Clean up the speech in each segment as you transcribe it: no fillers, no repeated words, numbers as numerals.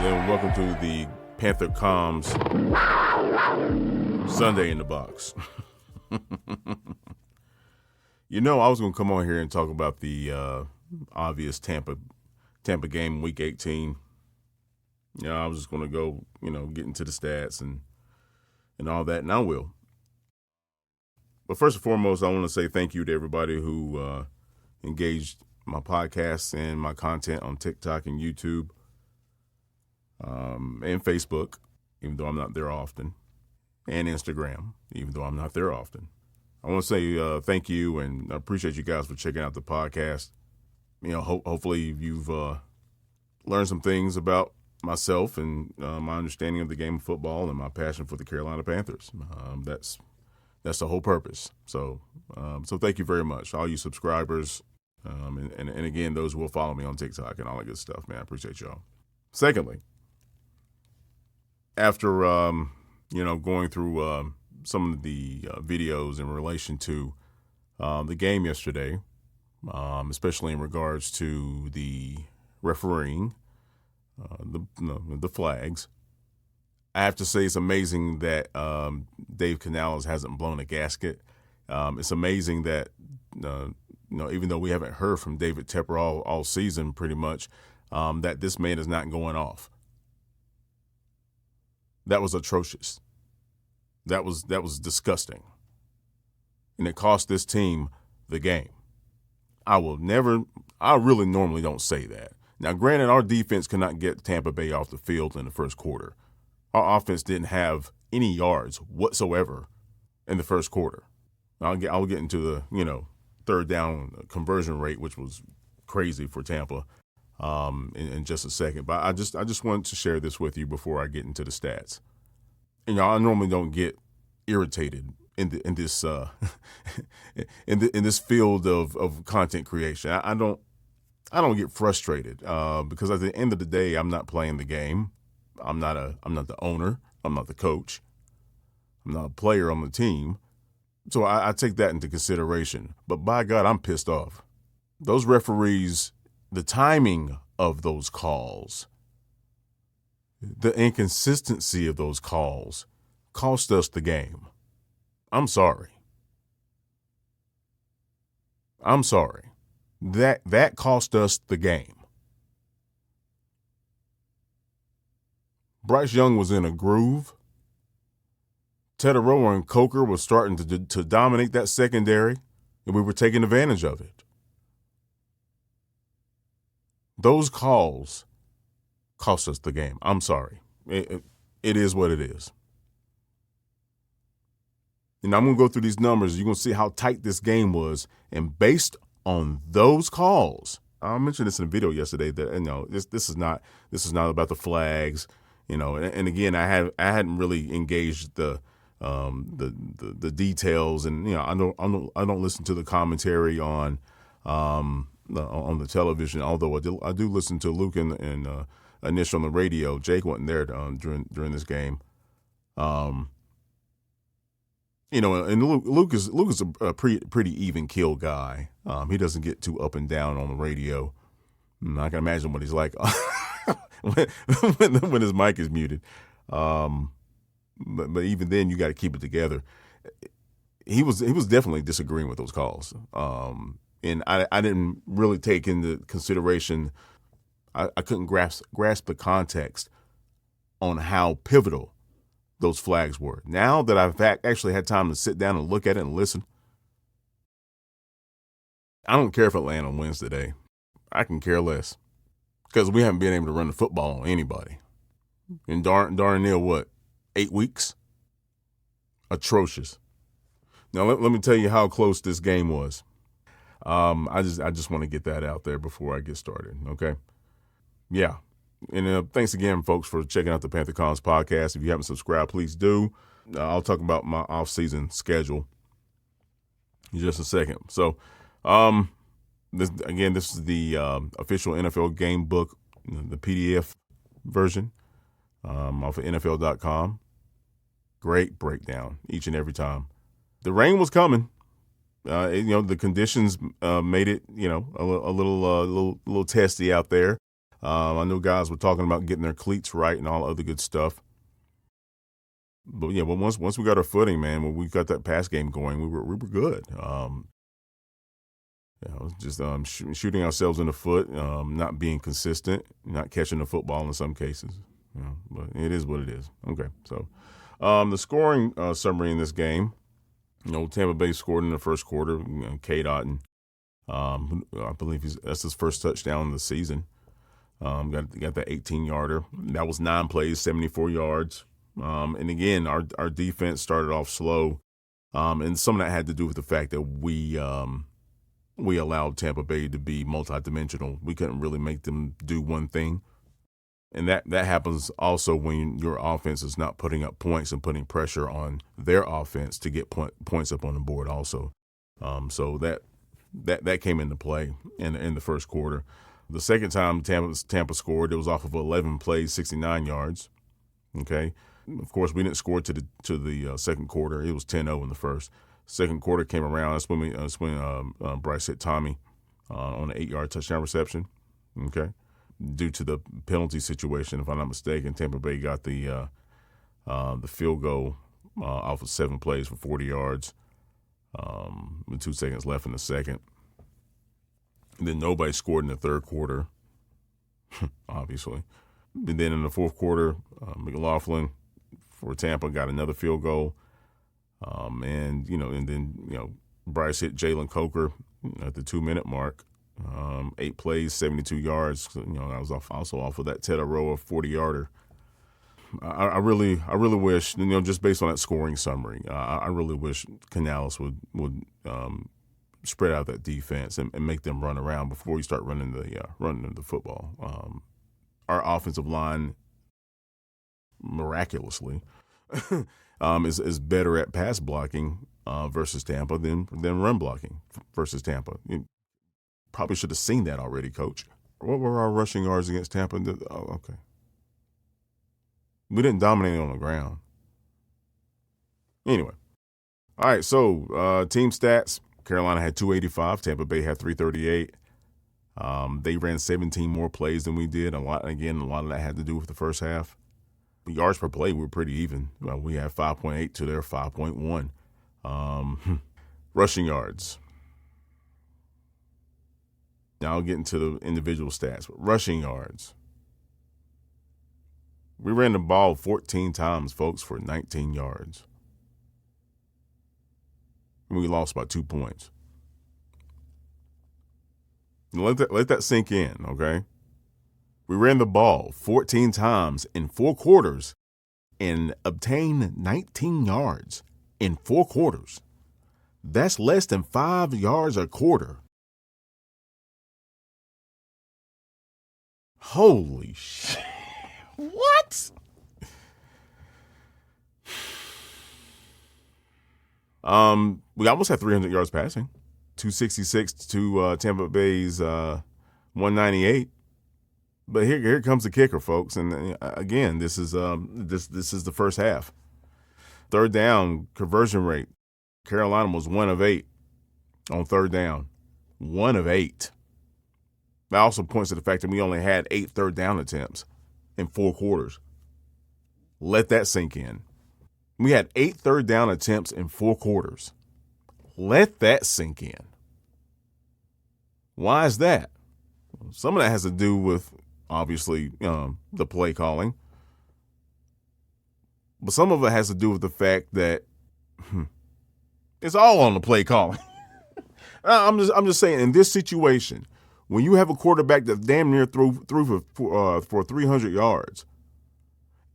and welcome to the Panther Comms Sunday in the Box. You know, I was going to come on here and talk about the obvious Tampa game, Week 18. You know, I was just going to go, get into the stats and all that, and I will. But first and foremost, I want to say thank you to everybody who engaged my podcast and my content on TikTok and YouTube. And Facebook, even though I'm not there often, and Instagram, even though I'm not there often. I want to say thank you, and I appreciate you guys for checking out the podcast. Hopefully you've learned some things about myself and my understanding of the game of football and my passion for the Carolina Panthers. That's the whole purpose. So thank you very much, all you subscribers, and again, those who will follow me on TikTok and all that good stuff, man. I appreciate y'all. Secondly, after, going through some of the videos in relation to the game yesterday, especially in regards to the refereeing, the flags, I have to say it's amazing that Dave Canales hasn't blown a gasket. It's amazing that, even though we haven't heard from David Tepper all season pretty much, that this man is not going off. That was atrocious. That was disgusting. And it cost this team the game. I really normally don't say that. Now, granted, our defense could not get Tampa Bay off the field in the first quarter. Our offense didn't have any yards whatsoever in the first quarter. I'll get into the, third down conversion rate, which was crazy for Tampa. In just a second, but I just wanted to share this with you before I get into the stats. I normally don't get irritated in this in this field of content creation. I don't get frustrated because at the end of the day, I'm not playing the game. I'm not the owner. I'm not the coach. I'm not a player on the team. So I take that into consideration. But by God, I'm pissed off. Those referees. The timing of those calls, the inconsistency of those calls cost us the game. I'm sorry. That cost us the game. Bryce Young was in a groove. Tedoroa and Coker was starting to dominate that secondary, and we were taking advantage of it. Those calls cost us the game. I'm sorry. It is what it is. And I'm going to go through these numbers. You're going to see how tight this game was. And based on those calls, I mentioned this in a video yesterday that, this is not about the flags, and again, I hadn't really engaged the details, and, I don't listen to the commentary on the television, although I do listen to Luke and Anish on the radio. Jake wasn't there during this game. And Luke is a pretty even keel guy. He doesn't get too up and down on the radio. I can imagine what he's like when his mic is muted. But even then, you got to keep it together. He was definitely disagreeing with those calls. And I didn't really take into consideration, I couldn't grasp the context on how pivotal those flags were. Now that I've actually had time to sit down and look at it and listen, I don't care if Atlanta wins today. I can care less because we haven't been able to run the football on anybody. And darn near 8 weeks? Atrocious. Now let me tell you how close this game was. I just want to get that out there before I get started. Okay. Yeah. And thanks again, folks, for checking out the Panther Comms podcast. If you haven't subscribed, please do. I'll talk about my off-season schedule in just a second. So, this is the official NFL game book, the PDF version off of NFL.com. Great breakdown each and every time. The rain was coming. The conditions made it, a little testy out there. I know guys were talking about getting their cleats right and all other good stuff. But yeah, but once we got our footing, man, when we got that pass game going, we were good. Just shooting ourselves in the foot, not being consistent, not catching the football in some cases. But it is what it is. Okay, so the scoring summary in this game. Tampa Bay scored in the first quarter. Cade Otton, I believe that's his first touchdown of the season. Got that 18-yarder. That was 9 plays, 74 yards. And again, our defense started off slow, and some of that had to do with the fact that we allowed Tampa Bay to be multidimensional. We couldn't really make them do one thing. And that happens also when your offense is not putting up points and putting pressure on their offense to get points up on the board also. So that came into play in the first quarter. The second time Tampa scored, it was off of 11 plays, 69 yards. Okay. Of course, we didn't score to the second quarter. It was 10-0 in the first. Second quarter came around. That's when Bryce hit Tommy on an 8-yard touchdown reception. Okay. Due to the penalty situation, if I'm not mistaken, Tampa Bay got the field goal off of 7 plays for 40 yards with 2 seconds left in the second. And then nobody scored in the third quarter, obviously. And then in the fourth quarter, McLaughlin for Tampa got another field goal. And then Bryce hit Jalen Coker at the 2-minute mark. 8 plays, 72 yards. I was also off of that Ted Aroa 40-yarder. I really wish, just based on that scoring summary, I really wish Canales would spread out that defense and make them run around before you start running the football. Our offensive line, miraculously, is better at pass blocking versus Tampa than run blocking versus Tampa. Probably should have seen that already, Coach. What were our rushing yards against Tampa? Oh, okay. We didn't dominate on the ground. Anyway. All right, so team stats. Carolina had 285. Tampa Bay had 338. They ran 17 more plays than we did. A lot of that had to do with the first half. Yards per play, we were pretty even. We had 5.8 to their 5.1. Rushing yards. Now I'll get into the individual stats. But rushing yards. We ran the ball 14 times, folks, for 19 yards. And we lost by 2 points. Let that sink in, okay? We ran the ball 14 times in 4 quarters and obtained 19 yards in 4 quarters. That's less than 5 yards a quarter. Holy shit. What? We almost had 300 yards passing. 266 to Tampa Bay's 198. But here comes the kicker, folks. And again, this is the first half. Third down conversion rate. Carolina was 1 of 8 on third down. 1 of 8. That also points to the fact that we only had 8 third down attempts in 4 quarters. Let that sink in. We had 8 third down attempts in 4 quarters. Let that sink in. Why is that? Some of that has to do with, obviously, the play calling. But some of it has to do with the fact that it's all on the play calling. I'm just saying, in this situation, when you have a quarterback that damn near threw for 300 yards,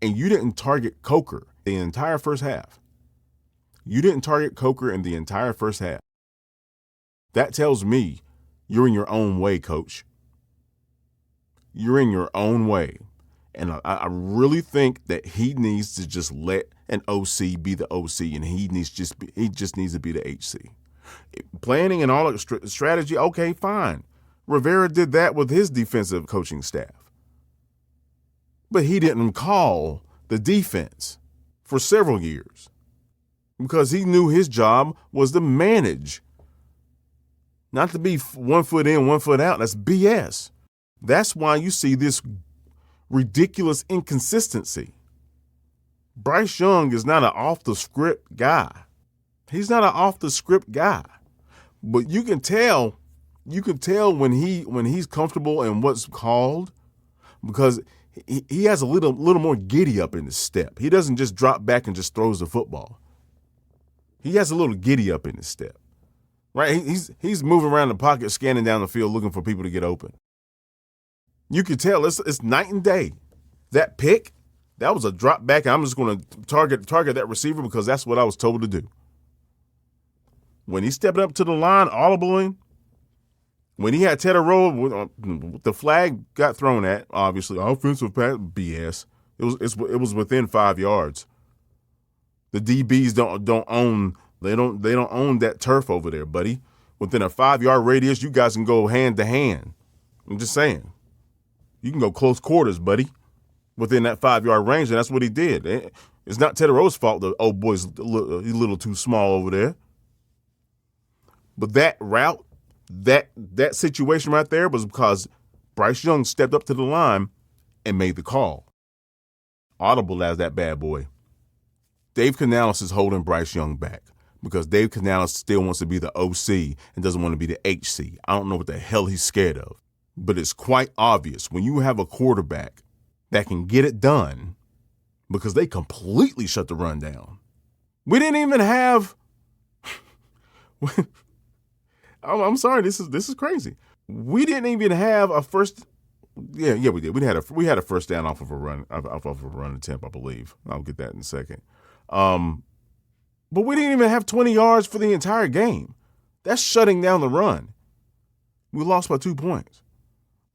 and you didn't target Coker the entire first half. You didn't target Coker in the entire first half. That tells me you're in your own way, Coach. You're in your own way. And I really think that he needs to just let an OC be the OC, and he just needs to be the HC. Planning and all that strategy, okay, fine. Rivera did that with his defensive coaching staff. But he didn't call the defense for several years because he knew his job was to manage, not to be 1 foot in, 1 foot out. That's BS. That's why you see this ridiculous inconsistency. Bryce Young is not an off-the-script guy. He's not an off-the-script guy. But you can tell when he's comfortable in what's called, because he has a little more giddy up in his step. He doesn't just drop back and just throws the football. He has a little giddy up in his step, right? He's moving around the pocket, scanning down the field, looking for people to get open. You can tell it's night and day. That pick, that was a drop back. I'm just going to target that receiver because that's what I was told to do. When he stepped up to the line, audibling, when he had Teteroa, the flag got thrown at, obviously, offensive pass, BS. It was within 5 yards. The DBs don't own that turf over there, buddy. Within a 5-yard radius, you guys can go hand to hand. I'm just saying. You can go close quarters, buddy, within that 5-yard range, and that's what he did. It's not Teteroa's fault the old boy's a little too small over there. But that route, that situation right there was because Bryce Young stepped up to the line and made the call. Audible as that bad boy. Dave Canales is holding Bryce Young back because Dave Canales still wants to be the OC and doesn't want to be the HC. I don't know what the hell he's scared of. But it's quite obvious when you have a quarterback that can get it done because they completely shut the run down. We didn't even have I'm sorry, this is crazy. We didn't even have a first. Yeah, we did. We had a first down off of a run attempt, I believe. I'll get that in a second. But we didn't even have 20 yards for the entire game. That's shutting down the run. We lost by 2 points.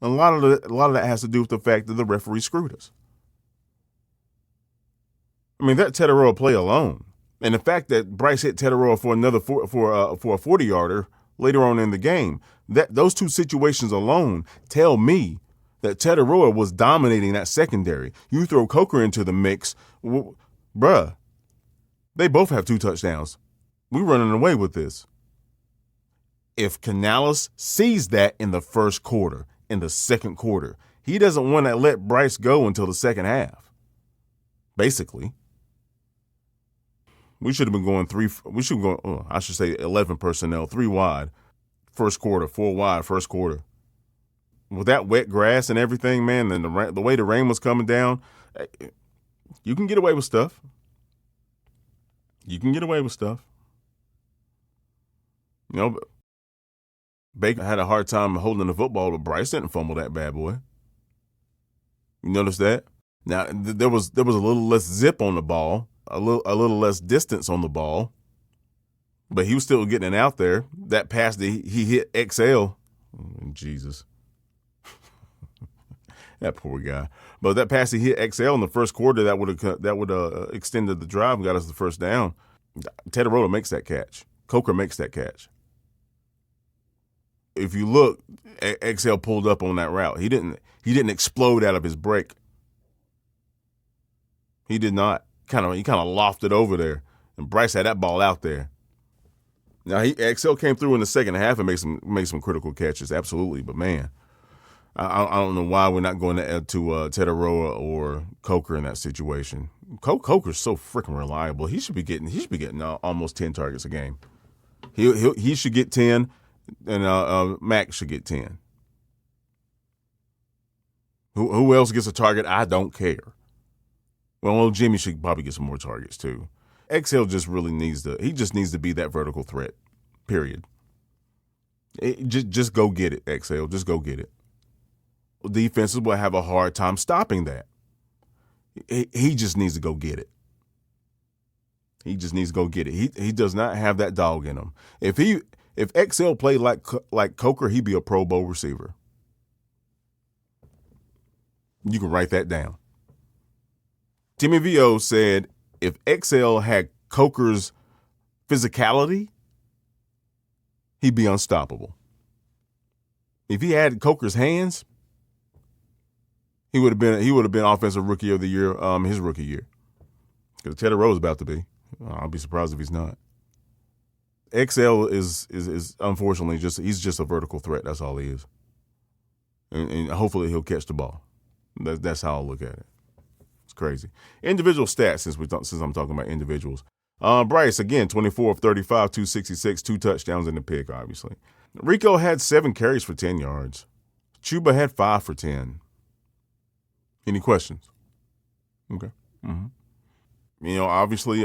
And a lot of that has to do with the fact that the referee screwed us. I mean, that Teteroa play alone, and the fact that Bryce hit Teteroa for a 40-yarder later on in the game, that those two situations alone tell me that Teteroa was dominating that secondary. You throw Coker into the mix, bruh, they both have 2 touchdowns. We're running away with this. If Canales sees that in the first quarter, in the second quarter, he doesn't want to let Bryce go until the second half. Basically. We should have been going 11 personnel, 3 wide, first quarter, 4 wide, first quarter. With that wet grass and everything, man, and the way the rain was coming down, you can get away with stuff. You can get away with stuff. You know, Baker had a hard time holding the football, but Bryce didn't fumble that bad boy. You notice that? Now, there was a little less zip on the ball. A little less distance on the ball, but he was still getting it out there. That pass that he hit XL, Jesus, that poor guy. But that pass he hit XL in the first quarter, that would extended the drive and got us the first down. Teteroa makes that catch. Coker makes that catch. If you look, XL pulled up on that route. He didn't explode out of his break. He did not. He kind of lofted over there, and Bryce had that ball out there. Now XL came through in the second half and made some critical catches, absolutely. But man, I don't know why we're not going to Teteroa or Coker in that situation. Coker's so freaking reliable. He should be getting almost 10 targets a game. He should get 10, and Mac should get 10. Who else gets a target? I don't care. Well, Jimmy should probably get some more targets too. XL just really needs to be that vertical threat, period. Just go get it, XL. Just go get it. Defenses will have a hard time stopping that. He just needs to go get it. He just needs to go get it. He does not have that dog in him. If XL played like Coker, he'd be a Pro Bowl receiver. You can write that down. Timmy V.O. said if XL had Coker's physicality, he'd be unstoppable. If he had Coker's hands, he would have been offensive rookie of the year, his rookie year. Because Teteroa is about to be. I'll be surprised if he's not. XL is unfortunately he's just a vertical threat. That's all he is. and hopefully he'll catch the ball. That's how I'll look at it. It's crazy. Individual stats, since I'm talking about individuals. Bryce, again, 24 of 35, 266, 2 touchdowns and a pick, obviously. Rico had 7 carries for 10 yards. Chuba had 5 for 10. Any questions? Okay. Obviously,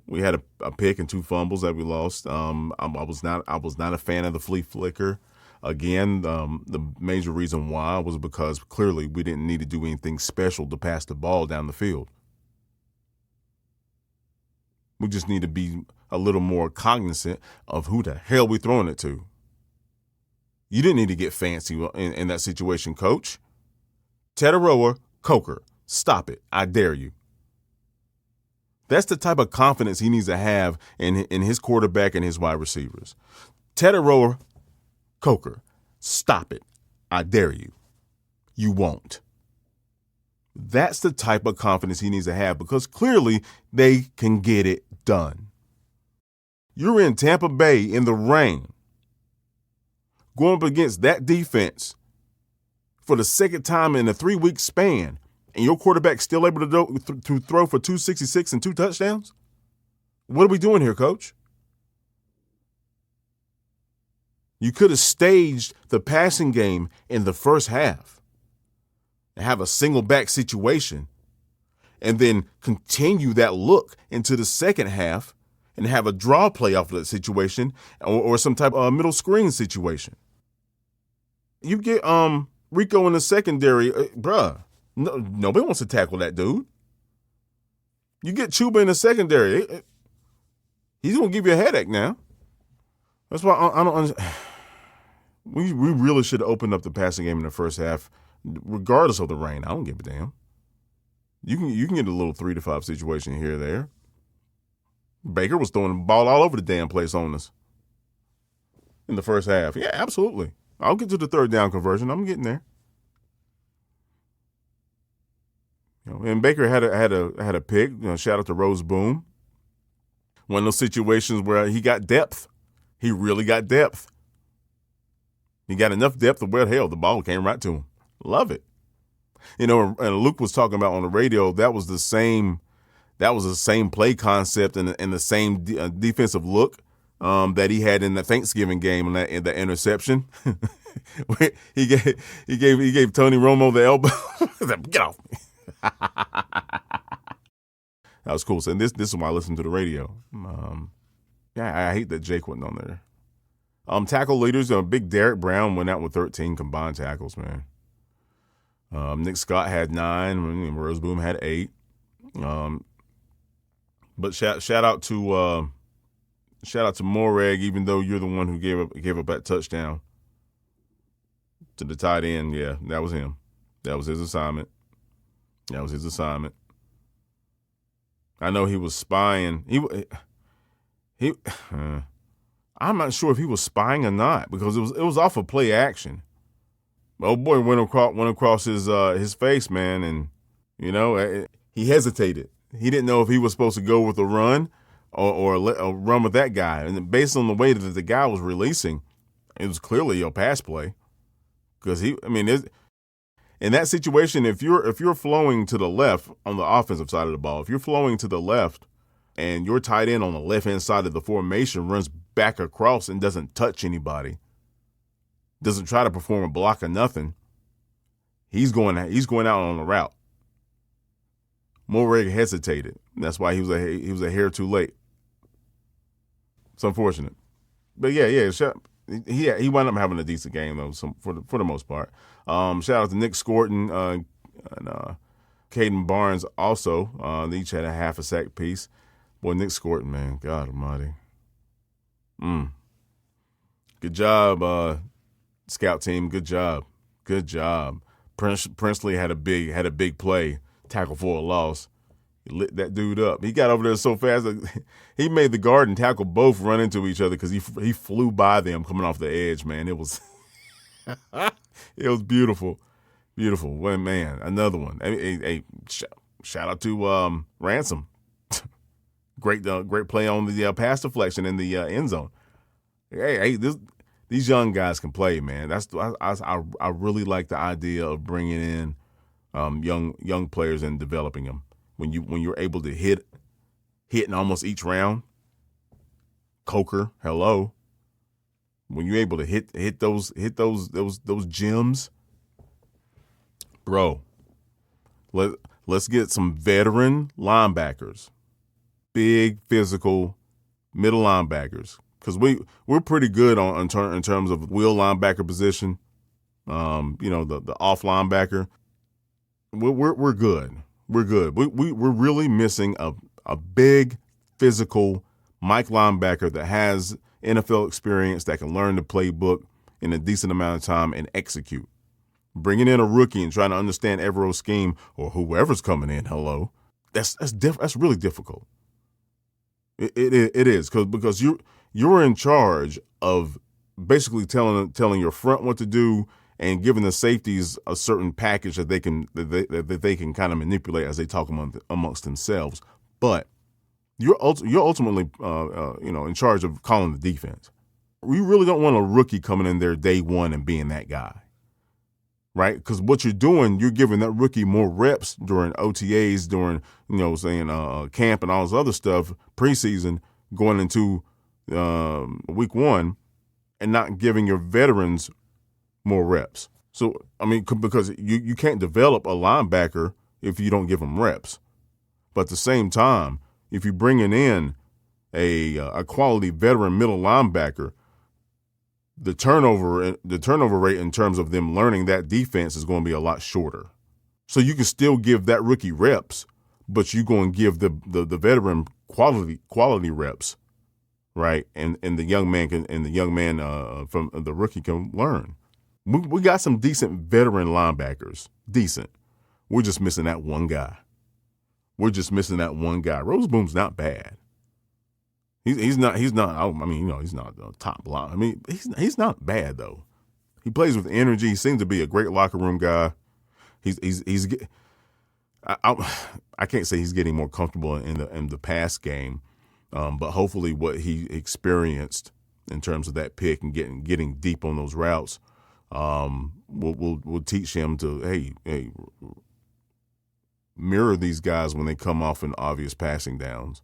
we had a pick and 2 fumbles that we lost. I was not a fan of the flea flicker. Again, the major reason why was because clearly we didn't need to do anything special to pass the ball down the field. We just need to be a little more cognizant of who the hell we're throwing it to. You didn't need to get fancy in that situation, coach. Tetaroa, Coker, stop it. I dare you. That's the type of confidence he needs to have in his quarterback and his wide receivers. Tetaroa, Coker, stop it. I dare you. You won't. That's the type of confidence he needs to have because clearly they can get it done. You're in Tampa Bay in the rain, going up against that defense for the second time in a 3-week span, and your quarterback's still able to throw for 266 and 2 touchdowns? What are we doing here, coach? You could have staged the passing game in the first half and have a single back situation and then continue that look into the second half and have a draw play off of that situation or some type of middle screen situation. You get Rico in the secondary, bruh. Nobody wants to tackle that dude. You get Chuba in the secondary, he's going to give you a headache now. That's why I don't understand. We really should have opened up the passing game in the first half, regardless of the rain. I don't give a damn. You can get a little 3 to 5 situation here or there. Baker was throwing the ball all over the damn place on us in the first half. Yeah, absolutely. I'll get to the third down conversion. I'm getting there. And Baker had a pick. Shout out to Rose Boom. One of those situations where he got depth. He really got depth. He got enough depth of where the hell the ball came right to him. Love it. And Luke was talking about on the radio, that was the same play concept and the same defensive look that he had in the Thanksgiving game in the interception. he gave Tony Romo the elbow. Get off me. That was cool. So this is why I listen to the radio. I hate that Jake wasn't on there. Tackle leaders, big Derek Brown went out with 13 combined tackles, man. Nick Scott had 9, and Rose Boom had 8. But shout out to Morag, even though you're the one who gave up that touchdown to the tight end. Yeah, that was him. That was his assignment. I know he was spying. He I'm not sure if he was spying or not because it was off of play action. Oh boy, went across his face, man, and he hesitated. He didn't know if he was supposed to go with a run or run with that guy. And based on the way that the guy was releasing, it was clearly a pass play. Because in that situation, if you're flowing to the left on the offensive side of the ball, if you're flowing to the left and your tight end on the left-hand side of the formation runs back across and doesn't touch anybody, doesn't try to perform a block or nothing, he's going out on the route. Morag hesitated. That's why he was a hair too late. It's unfortunate, but yeah. He wound up having a decent game though, for the most part. Shout out to Nick Scorton and Caden Barnes also. They each had a half a sack piece. Boy, Nick Scorton, man, God Almighty. Good job, scout team. Good job. Princely had a big play, tackle for a loss. He lit that dude up. He got over there so fast that he made the guard and tackle both run into each other because he flew by them coming off the edge. Man, it was it was beautiful. Well, man, another one. Hey, shout out to Ransom. Great play on the pass deflection in the end zone. Hey, These young guys can play, man. I really like the idea of bringing in young players and developing them. When you're able to hit in almost each round, Coker, hello. When you're able to hit those gems, bro. Let's get some veteran linebackers, big physical middle linebackers, because we're pretty good in terms of wheel linebacker position. The off linebacker. We're good. We're good. We're really missing a big physical Mike linebacker that has NFL experience, that can learn the playbook in a decent amount of time and execute. Bringing in a rookie and trying to understand Evero's scheme, or whoever's coming in, hello, that's really difficult. It is because you're in charge of basically telling your front what to do and giving the safeties a certain package that they can kind of manipulate as they talk amongst themselves. But you're ultimately in charge of calling the defense. We really don't want a rookie coming in there day one and being that guy, right? Because what you're doing, you're giving that rookie more reps during OTAs, during camp and all this other stuff, preseason, going into week one, and not giving your veterans more reps. So because you can't develop a linebacker if you don't give them reps. But at the same time, if you're bringing in a quality veteran middle linebacker, the turnover rate in terms of them learning that defense is going to be a lot shorter. So you can still give that rookie reps, but you're going to give the veteran quality reps, right? And the young man from the rookie can learn. We got some decent veteran linebackers, decent. We're just missing that one guy. Roseboom's not bad. He's not. He's not the top line. He's not bad though. He plays with energy. He seems to be a great locker room guy. I can't say he's getting more comfortable in the pass game, but hopefully what he experienced in terms of that pick and getting deep on those routes, will teach him to hey mirror these guys when they come off in obvious passing downs.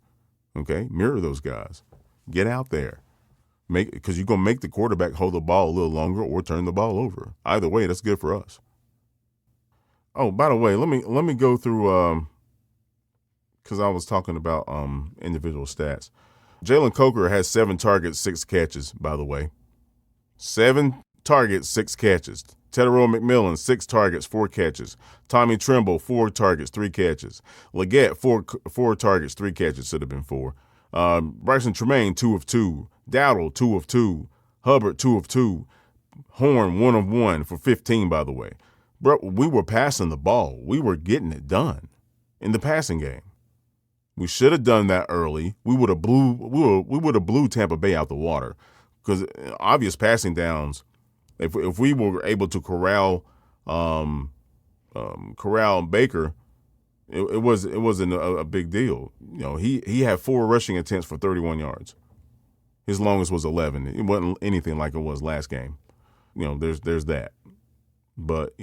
Okay, mirror those guys. Get out there, because you're gonna make the quarterback hold the ball a little longer or turn the ball over. Either way, that's good for us. Oh, by the way, let me go through because I was talking about individual stats. Jalen Coker has 7 targets, 6 catches. By the way, 7 targets, 6 catches. Tedero McMillan, 6 targets, 4 catches. Tommy Tremble, 4 targets, 3 catches. Leggett, 4 targets, 3 catches. Should have been 4. Bryson Tremaine, 2 of 2. Dowdle, 2 of 2. Hubbard, 2 of 2. Horn, 1 of 1 for 15, by the way. Bro, we were passing the ball. We were getting it done in the passing game. We should have done that early. We would have blew Tampa Bay out the water, because obvious passing downs. If we were able to corral Baker, it wasn't a big deal. He had 4 rushing attempts for 31 yards. His longest was 11. It wasn't anything like it was last game. There's that. But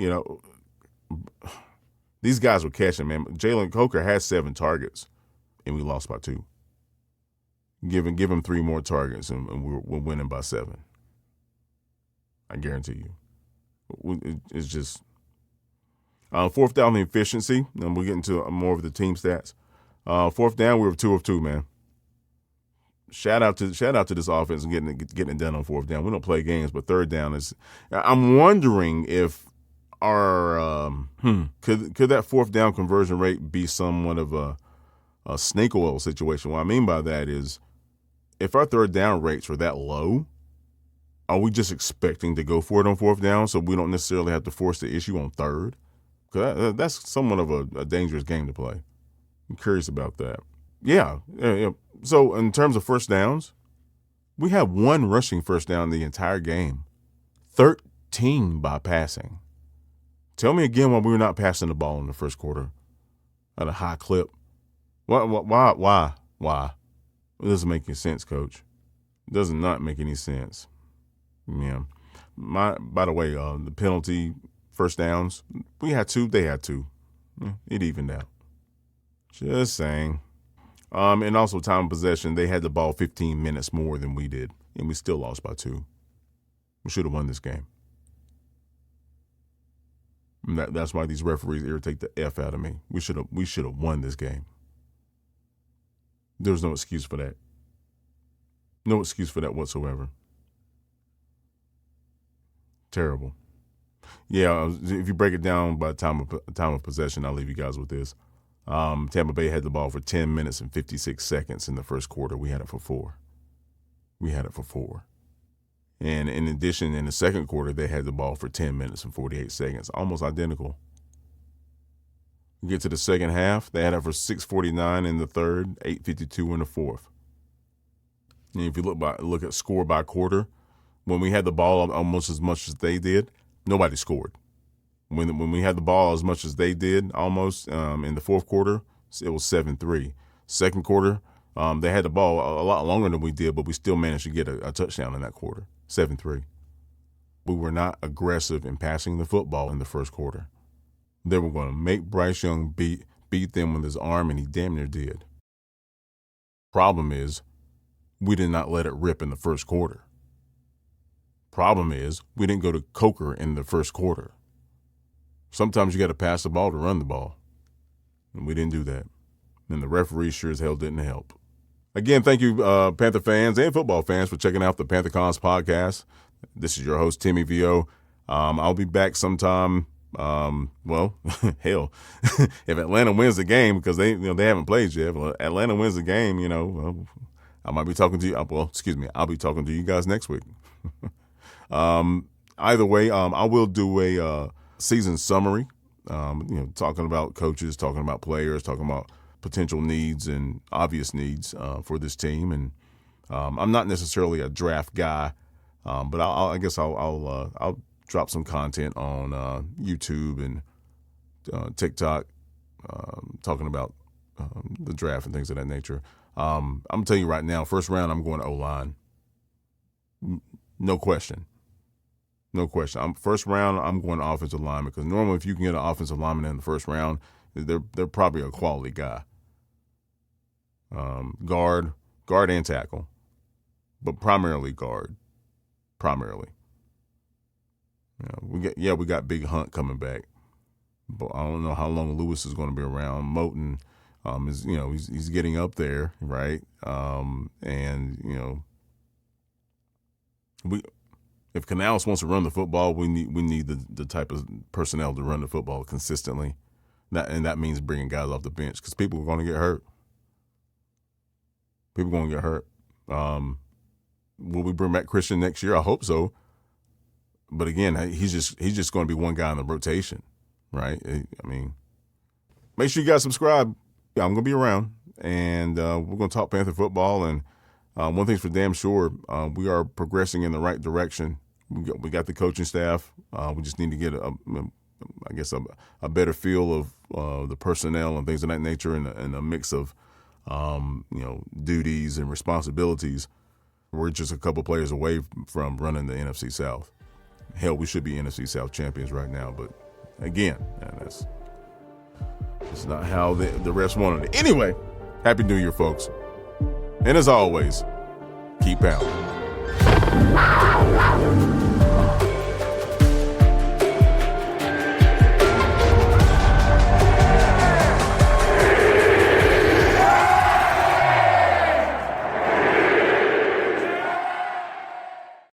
these guys were catching, man. Jalen Coker had 7 targets, and we lost by 2. Give him 3 more targets, and we're winning by 7. I guarantee you. It's just fourth down efficiency, and we'll get into more of the team stats. Fourth down, we were 2 of 2, man. Shout out to this offense and getting it done on fourth down. We don't play games, but third down is. I'm wondering if our could that fourth down conversion rate be somewhat of a snake oil situation. What I mean by that is, if our third down rates are that low, are we just expecting to go for it on fourth down so we don't necessarily have to force the issue on third? Because that's somewhat of a dangerous game to play. I'm curious about that. Yeah. So in terms of first downs, we have 1 rushing first down the entire game, 13 by passing. Tell me again why we were not passing the ball in the first quarter at a high clip. Why? It doesn't make any sense, Coach. It does not make any sense. Yeah. By the way, the penalty first downs, we had 2, they had 2. Yeah, it evened out. Just saying. And also time of possession, they had the ball 15 minutes more than we did, and we still lost by 2. We should have won this game. And that's why these referees irritate the F out of me. We should have won this game. There was no excuse for that. No excuse for that whatsoever. Terrible. Yeah, if you break it down by time of possession, I'll leave you guys with this. Tampa Bay had the ball for 10 minutes and 56 seconds in the first quarter. We had it for 4. And in addition, in the second quarter, they had the ball for 10 minutes and 48 seconds, almost identical. You get to the second half, they had it for 6:49 in the third, 8:52 in the fourth. And if you look at score by quarter, when we had the ball almost as much as they did, nobody scored. When we had the ball as much as they did, almost in the fourth quarter, it was 7-3. Second quarter, they had the ball a lot longer than we did, but we still managed to get a touchdown in that quarter, 7-3. We were not aggressive in passing the football in the first quarter. They were going to make Bryce Young beat them with his arm, and he damn near did. Problem is, we did not let it rip in the first quarter. Problem is, we didn't go to Coker in the first quarter. Sometimes you got to pass the ball to run the ball. And we didn't do that. And the referee sure as hell didn't help. Again, thank you, Panther fans and football fans, for checking out the Panther Cons podcast. This is your host, Timmy V.O. I'll be back sometime. Well, hell, if Atlanta wins the game, because they haven't played yet. If Atlanta wins the game, I might be talking to you. I'll be talking to you guys next week. Either way, I will do a season summary, talking about coaches, talking about players, talking about potential needs and obvious needs for this team. And I'm not necessarily a draft guy, but I guess I'll drop some content on YouTube and TikTok, talking about the draft and things of that nature. I'm gonna tell you right now, first round I'm going O-line, no question. First round, I'm going to offensive line, because normally if you can get an offensive lineman in the first round, they're probably a quality guy. Guard and tackle, but primarily guard. We got Big Hunt coming back, but I don't know how long Lewis is going to be around. Moton is he's getting up there, right? If Canales wants to run the football, we need the type of personnel to run the football consistently. That means bringing guys off the bench, because people are going to get hurt. Will we bring back Christian next year? I hope so. But again, he's just going to be one guy in the rotation, right? I mean, make sure you guys subscribe. Yeah, I'm going to be around, and we're going to talk Panther football. And one thing's for damn sure, we are progressing in the right direction. We got the coaching staff. We just need to get a better feel of the personnel and things of that nature, and a mix of duties and responsibilities. We're just a couple players away from running the NFC South. Hell, we should be NFC South champions right now, but again, that's not how the refs wanted it. Anyway, Happy New Year, folks. And as always, keep pounding.